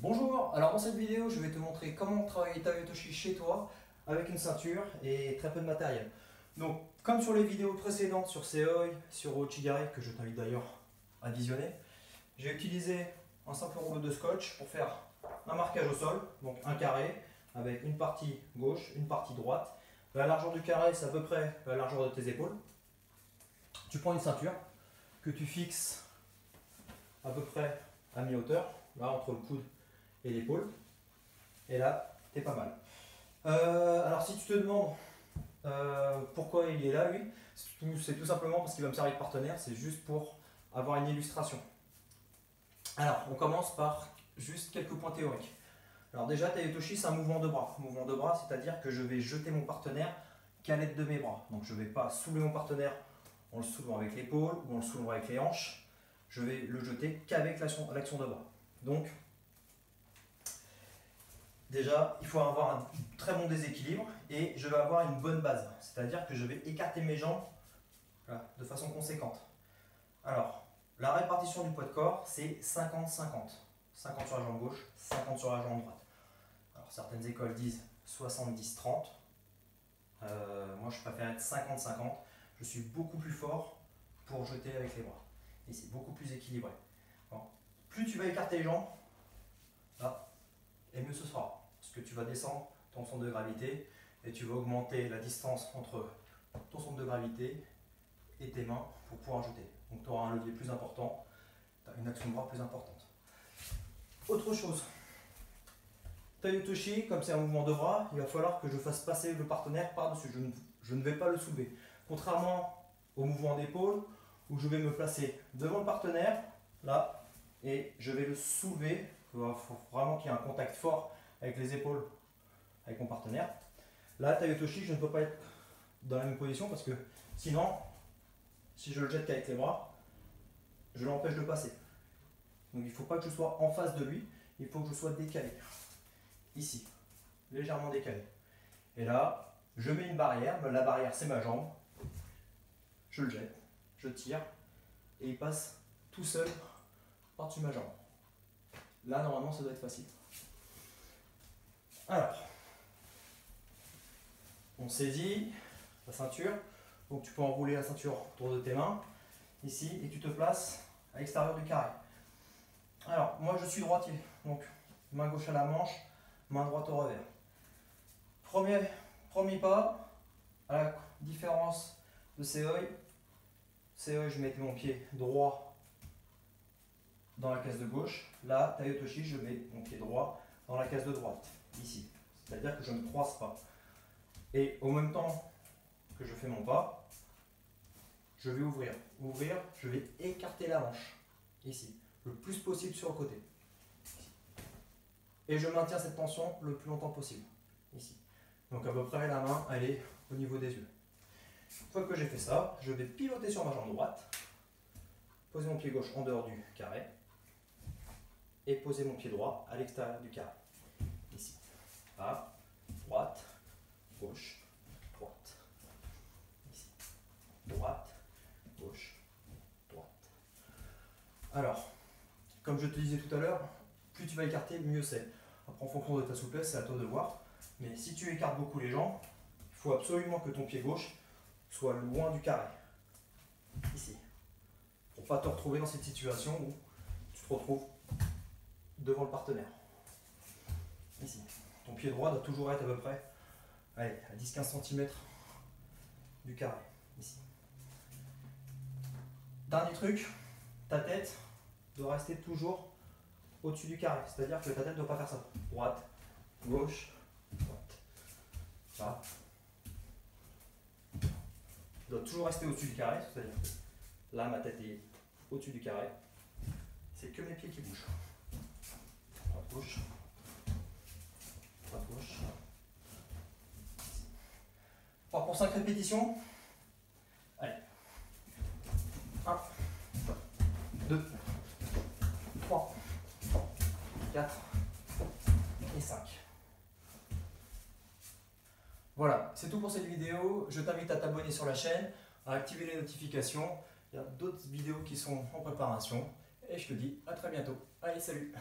Bonjour, alors dans cette vidéo je vais te montrer comment travailler Taio Toshi chez toi avec une ceinture et très peu de matériel. Donc comme sur les vidéos précédentes sur Seoi, sur Ouchigari, que je t'invite d'ailleurs à visionner, j'ai utilisé un simple rouleau de scotch pour faire un marquage au sol, donc un carré avec une partie gauche, une partie droite. La largeur du carré c'est à peu près la largeur de tes épaules. Tu prends une ceinture que tu fixes à peu près à mi-hauteur, là entre le coude et l'épaule, et là t'es pas mal. Alors si tu te demandes pourquoi il est là, lui, c'est tout simplement parce qu'il va me servir de partenaire, c'est juste pour avoir une illustration. Alors on commence par juste quelques points théoriques. Alors déjà Taio Toshi c'est un mouvement de bras. Mouvement de bras, c'est-à-dire que je vais jeter mon partenaire qu'à l'aide de mes bras. Donc je ne vais pas soulever mon partenaire en le soulevant avec l'épaule ou en le soulevant avec les hanches. Je vais le jeter qu'avec l'action de bras. Donc déjà, il faut avoir un très bon déséquilibre et je vais avoir une bonne base. C'est-à-dire que je vais écarter mes jambes de façon conséquente. Alors, la répartition du poids de corps, c'est 50-50. 50 sur la jambe gauche, 50 sur la jambe droite. Alors, certaines écoles disent 70-30. Moi, je préfère être 50-50. Je suis beaucoup plus fort pour jeter avec les bras. Et c'est beaucoup plus équilibré. Bon. Plus tu vas écarter les jambes, là, et mieux ce sera. Parce que tu vas descendre ton centre de gravité et tu vas augmenter la distance entre ton centre de gravité et tes mains pour pouvoir jeter. Donc tu auras un levier plus important, tu as une action de bras plus importante. Autre chose, Taio Toshi, comme c'est un mouvement de bras, il va falloir que je fasse passer le partenaire par-dessus. Je ne vais pas le soulever. Contrairement au mouvement d'épaule, où je vais me placer devant le partenaire, là, et je vais le soulever. Il faut vraiment qu'il y ait un contact fort avec les épaules, avec mon partenaire. Là, Taio Toshi, je ne peux pas être dans la même position parce que sinon, si je le jette qu'avec les bras, je l'empêche de passer. Donc il ne faut pas que je sois en face de lui, il faut que je sois décalé. Ici, légèrement décalé. Et là, je mets une barrière, la barrière c'est ma jambe, je le jette, je tire, et il passe tout seul par-dessus ma jambe. Là, normalement, ça doit être facile. Alors, on saisit la ceinture. Donc, tu peux enrouler la ceinture autour de tes mains, ici, et tu te places à l'extérieur du carré. Alors, moi, je suis droitier. Donc, main gauche à la manche, main droite au revers. Premier pas, à la différence de Seoi, je mettais mon pied droit dans la case de gauche. Là, Taio Toshi, je mets mon pied droit dans la case de droite, ici. C'est-à-dire que je ne croise pas. Et au même temps que je fais mon pas, je vais ouvrir. Ouvrir, je vais écarter la manche, ici, le plus possible sur le côté. Ici. Et je maintiens cette tension le plus longtemps possible, ici. Donc à peu près la main, elle est au niveau des yeux. Une fois que j'ai fait ça, je vais pivoter sur ma jambe droite, poser mon pied gauche en dehors du carré, et poser mon pied droit à l'extérieur du carré. Ici. Là, droite, gauche, droite. Ici. Droite, gauche, droite. Alors, comme je te disais tout à l'heure, plus tu vas écarter, mieux c'est. Après, en fonction de ta souplesse, c'est à toi de voir. Mais si tu écartes beaucoup les jambes, il faut absolument que ton pied gauche soit loin du carré. Ici. Pour ne pas te retrouver dans cette situation où tu te retrouves devant le partenaire. Ici. Ton pied droit doit toujours être à peu près à 10-15 cm du carré. Ici. Dernier truc, ta tête doit rester toujours au-dessus du carré. C'est-à-dire que ta tête ne doit pas faire ça. Droite, gauche, droite. Ça. Elle doit toujours rester au-dessus du carré. C'est-à-dire que là, ma tête est au-dessus du carré. C'est que mes pieds qui bougent. Droite, gauche. Droite, gauche. On part pour 5 répétitions. Allez. 1, 2, 3, 4 et 5. Voilà, c'est tout pour cette vidéo. Je t'invite à t'abonner sur la chaîne, à activer les notifications. Il y a d'autres vidéos qui sont en préparation. Et je te dis à très bientôt. Allez, salut!